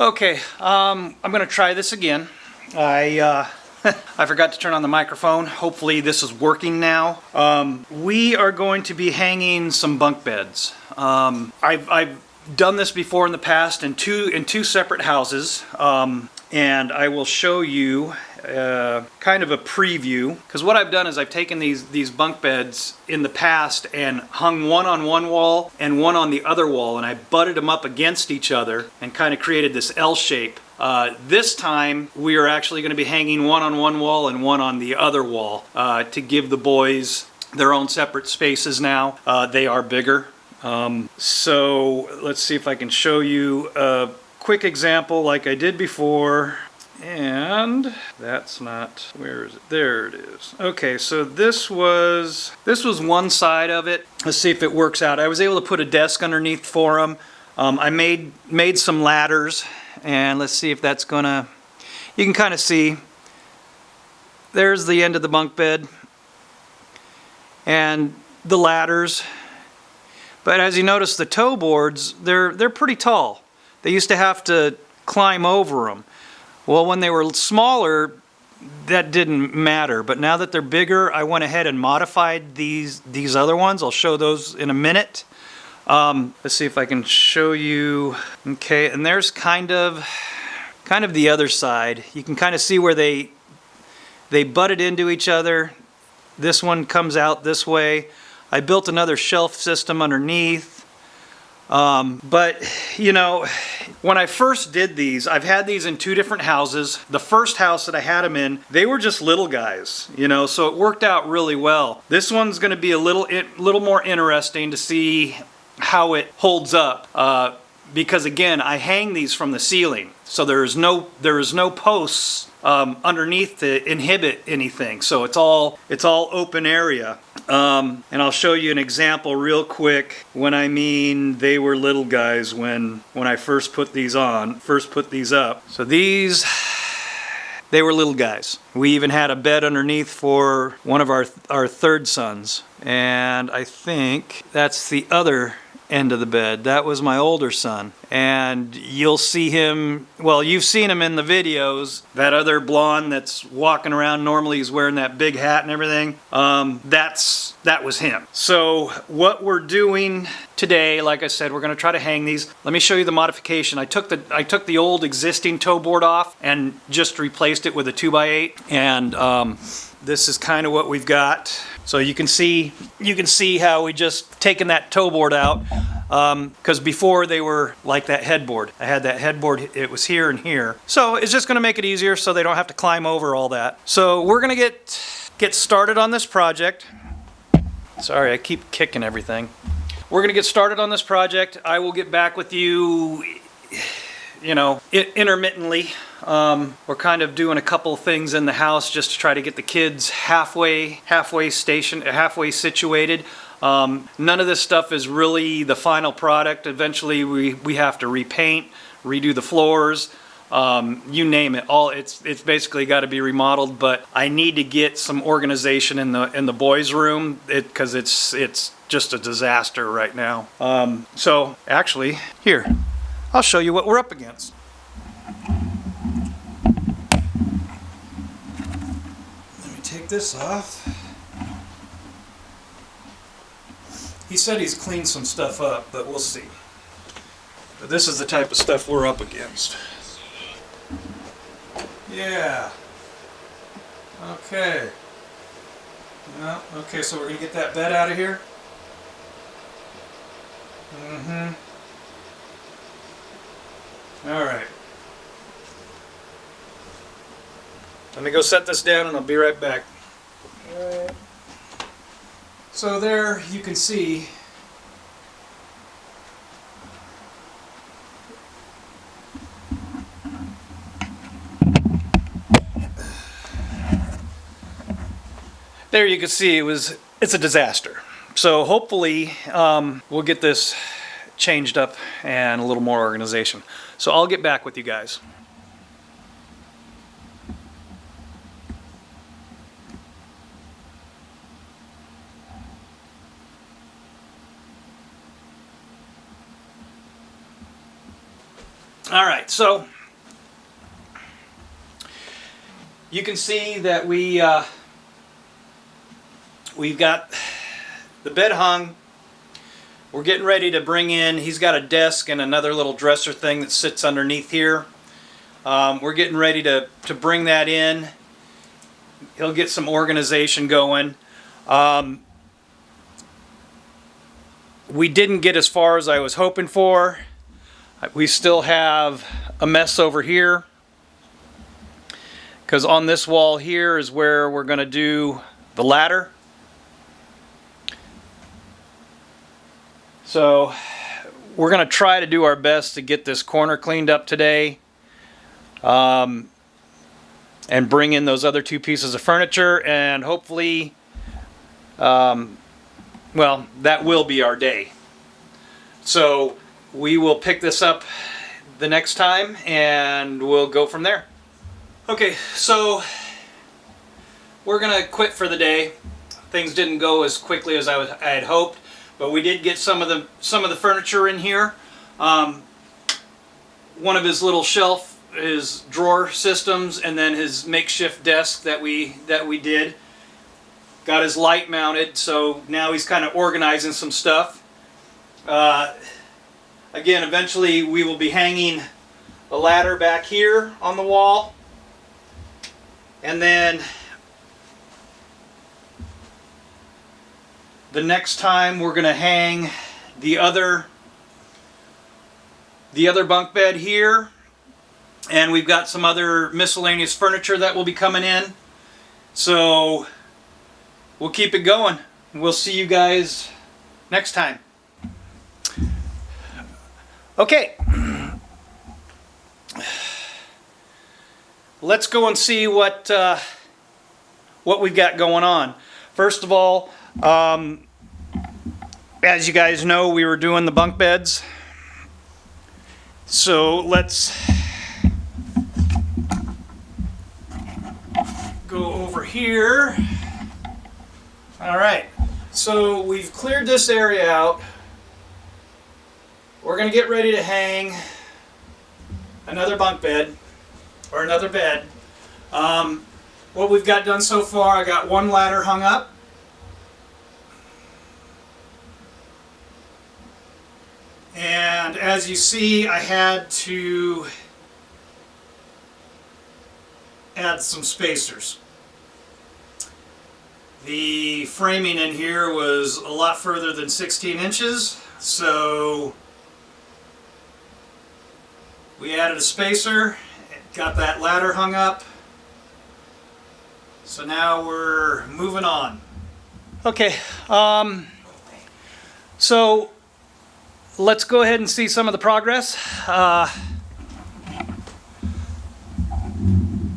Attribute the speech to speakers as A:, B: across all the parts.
A: Okay, I'm gonna try this again. I I forgot to turn on the microphone. Hopefully this is working now. We are going to be hanging some bunk beds. I've done this before in the past in two separate houses, and I will show you kind of a preview, because what I've done is I've taken these bunk beds in the past and hung one on one wall and one on the other wall, and I butted them up against each other and kind of created this L shape. This time we are actually going to be hanging one on one wall and one on the other wall to give the boys their own separate spaces now. They are bigger. So let's see if I can show you a quick example like I did before. And that's not, where is it? There it is. Okay, so this was one side of it. Let's see if it works out. I was able to put a desk underneath for them. I made some ladders, and let's see if that's gonna, you can kind of see, there's the end of the bunk bed and the ladders. But as you notice, the toe boards, they're pretty tall. They used to have to climb over them. Well, when they were smaller, that didn't matter. But now that they're bigger, I went ahead and modified these other ones. I'll show those in a minute. Let's see if I can show you. Okay, and there's kind of the other side. You can kind of see where they butted into each other. This one comes out this way. I built another shelf system underneath. But, you know, when I first did these, I've had these in two different houses. The first house that I had them in, they were just little guys, you know, so it worked out really well. This one's going to be a little more interesting to see how it holds up, because again, I hang these from the ceiling, so there is no posts underneath to inhibit anything. So it's all open area. And I'll show you an example real quick when I mean they were little guys when I first put these up. So these, they were little guys. We even had a bed underneath for one of our third sons. And I think that's the other end of the bed. That was my older son, and you'll see him, well, you've seen him in the videos, that other blonde that's walking around. Normally he's wearing that big hat and everything. That was him. So what we're doing today, like I said, we're going to try to hang these. Let me show you the modification. I took the old existing toe board off and just replaced it with a 2x8, and this is kind of what we've got. So you can see how we just taken that toe board out, because before they were like that headboard. I had that headboard, it was here and here. So it's just going to make it easier so they don't have to climb over all that. So we're going to get started on this project. Sorry, I keep kicking everything. We're going to get started on this project. I will get back with you, you know, intermittently. We're kind of doing a couple things in the house just to try to get the kids halfway situated. None of this stuff is really the final product. Eventually we have to repaint, redo the floors, you name it. It's basically got to be remodeled, but I need to get some organization in the boys' room because it's just a disaster right now. So actually, here, I'll show you what we're up against. Take this off. He said he's cleaned some stuff up, but we'll see. But this is the type of stuff we're up against. Yeah. Okay. Well, okay, so we're going to get that bed out of here. All right. Let me go set this down and I'll be right back. Alright. So there you can see it's a disaster. So hopefully we'll get this changed up and a little more organization. So I'll get back with you guys. All right, so you can see that we've got the bed hung. We're getting ready to bring in, he's got a desk and another little dresser thing that sits underneath here. We're getting ready to bring that in. He'll get some organization going. We didn't get as far as I was hoping for. We still have a mess over here, because on this wall here is where we're going to do the ladder. So we're going to try to do our best to get this corner cleaned up today, and bring in those other two pieces of furniture, and hopefully, well, that will be our day. So we will pick this up the next time and we'll go from there. Okay, so we're gonna quit for the day. Things didn't go as quickly as I had hoped, but we did get some of the furniture in here. One of his little shelf, his drawer systems, and then his makeshift desk that we did. Got his light mounted, so now he's kind of organizing some stuff. Again, eventually we will be hanging a ladder back here on the wall, and then the next time we're going to hang the other bunk bed here, and we've got some other miscellaneous furniture that will be coming in. So we'll keep it going. We'll see you guys next time. Okay. Let's go and see what we've got going on. First of all, as you guys know, we were doing the bunk beds. So let's go over here. All right, so we've cleared this area out. We're going to get ready to hang another bunk bed, or another bed. What we've got done so far, I got one ladder hung up. And as you see, I had to add some spacers. The framing in here was a lot further than 16 inches, so we added a spacer, got that ladder hung up. So now we're moving on. Okay, so let's go ahead and see some of the progress.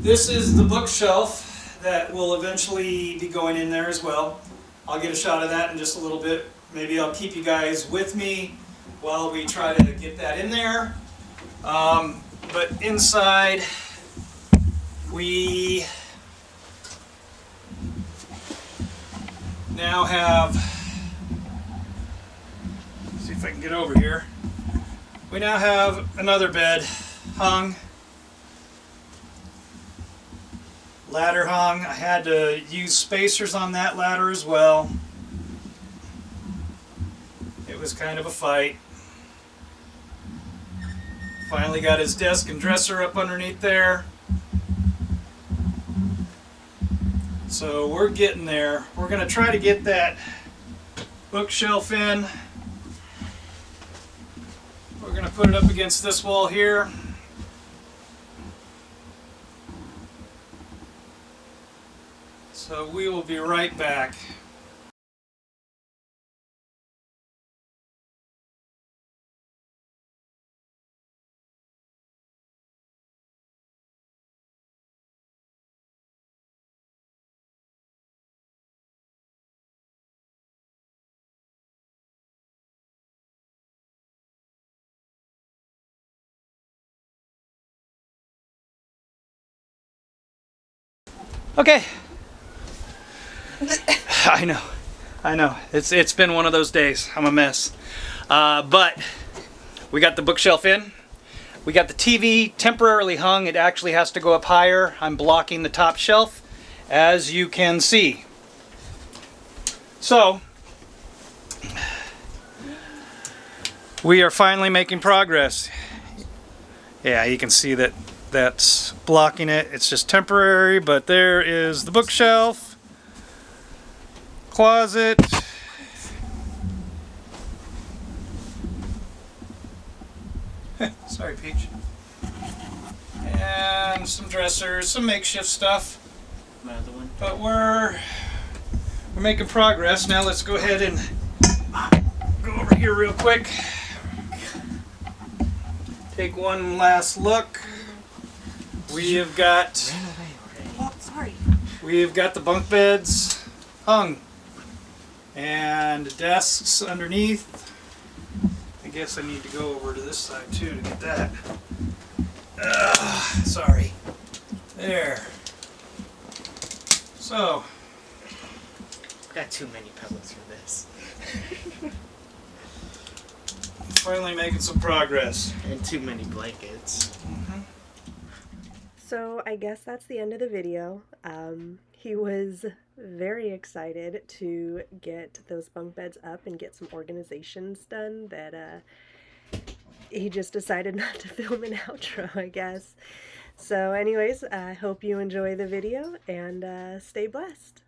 A: This is the bookshelf that will eventually be going in there as well. I'll get a shot of that in just a little bit. Maybe I'll keep you guys with me while we try to get that in there. But inside, we now have, let's see if I can get over here. We now have another bed hung, ladder hung. I had to use spacers on that ladder as well. It was kind of a fight. Finally got his desk and dresser up underneath there. So we're getting there. We're going to try to get that bookshelf in. We're going to put it up against this wall here. So we will be right back. Okay. I know. It's been one of those days. I'm a mess. But we got the bookshelf in. We got the TV temporarily hung. It actually has to go up higher. I'm blocking the top shelf, as you can see. So, we are finally making progress. Yeah, you can see that that's blocking it. It's just temporary, but there is the bookshelf, closet, sorry Peach, and some dressers, some makeshift stuff.
B: My other one.
A: But we're making progress. Now let's go ahead and go over here real quick. Take one last look. We have got the bunk beds hung and desks underneath. I guess I need to go over to this side too to get that. Sorry. There. So.
B: Got too many pillows for this.
A: Finally making some progress.
B: And too many blankets.
C: So I guess that's the end of the video. He was very excited to get those bunk beds up and get some organizations done that he just decided not to film an outro, I guess. So anyways, I hope you enjoy the video and stay blessed.